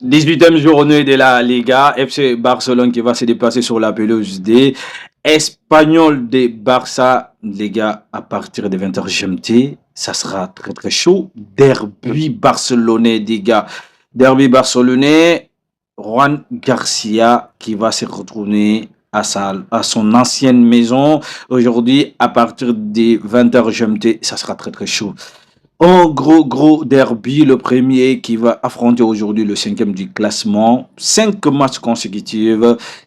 18e journée de la Liga, FC Barcelone qui va se déplacer sur la pelouse des Espagnols de Barça. Les gars, à partir de 20h GMT, ça sera très très chaud. Derby barcelonais, les gars. Derby barcelonais, Juan Garcia qui va se retrouver à son ancienne maison. Aujourd'hui, à partir des 20h GMT, ça sera très très chaud. Un gros derby, le premier qui va affronter aujourd'hui le cinquième du classement. 5 matchs consécutifs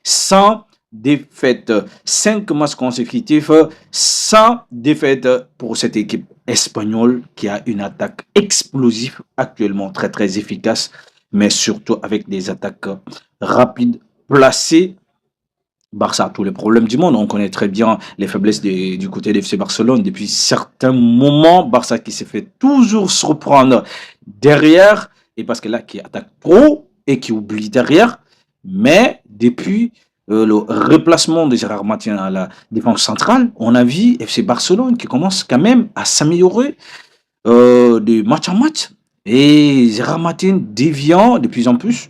sans défaite. 5 matchs consécutifs sans défaite pour cette équipe espagnole qui a une attaque explosive actuellement, très très efficace, mais surtout avec des attaques rapides, placées. Barça a tous les problèmes du monde. On connaît très bien les faiblesses du côté de FC Barcelone. Depuis certains moments, Barça qui s'est fait toujours surprendre derrière. Et parce que là, qui attaque trop et qui oublie derrière. Mais depuis le replacement de Gérard Martin à la défense centrale, on a vu FC Barcelone qui commence quand même à s'améliorer de match en match. Et Gérard Martin déviant de plus en plus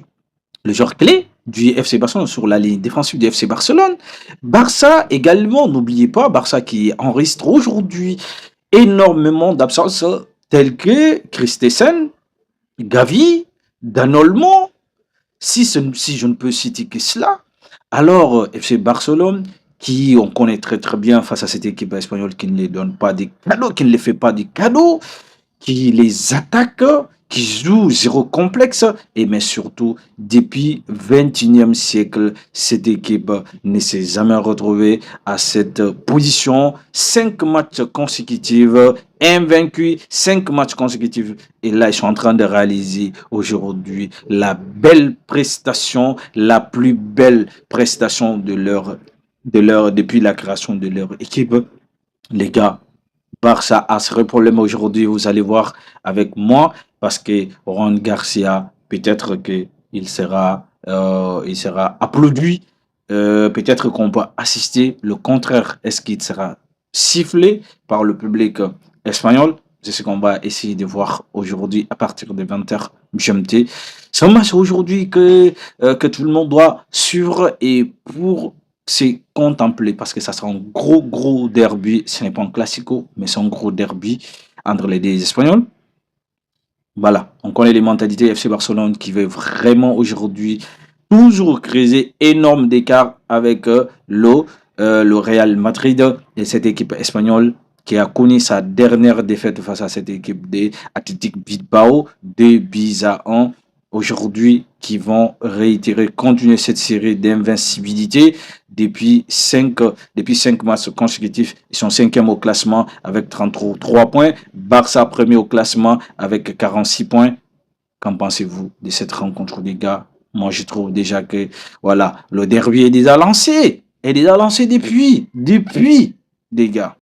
le joueur clé du FC Barcelone sur la ligne défensive du FC Barcelone. Barça également, n'oubliez pas, Barça qui enregistre aujourd'hui énormément d'absences telles que Christensen, Gavi, Dan Olmo. Si je ne peux citer que cela, alors FC Barcelone, qui on connaît très très bien face à cette équipe espagnole qui ne les donne pas des cadeaux, qui ne les fait pas des cadeaux, qui les attaque, qui joue zéro complexe, et mais surtout, depuis 21e siècle, cette équipe ne s'est jamais retrouvée à cette position. 5 matchs consécutifs, invaincus, 5 matchs consécutifs. Et là, ils sont en train de réaliser aujourd'hui la belle prestation, la plus belle prestation depuis la création de leur équipe. Les gars, Barça a ce problème aujourd'hui, vous allez voir avec moi, parce que Juan Garcia, peut-être il sera applaudi, peut-être qu'on peut assister. Le contraire, est-ce qu'il sera sifflé par le public espagnol? C'est ce qu'on va essayer de voir aujourd'hui à partir de 20h GMT. C'est un match aujourd'hui que tout le monde doit suivre et pour c'est contemplé parce que ça sera un gros derby. Ce n'est pas un classico, mais c'est un gros derby entre les deux Espagnols. Voilà, on connaît les mentalités FC Barcelone qui veut vraiment aujourd'hui toujours créer énorme d'écart avec le Real Madrid et cette équipe espagnole qui a connu sa dernière défaite face à cette équipe des Athletic Bilbao, 2-1. Aujourd'hui, qui vont réitérer, continuer cette série d'invincibilité depuis 5 matchs consécutifs. Ils sont 5e au classement avec 33 points. Barça premier au classement avec 46 points. Qu'en pensez-vous de cette rencontre, les gars? Moi, je trouve déjà que voilà, le derby est déjà lancé. Il est déjà lancé depuis, les gars.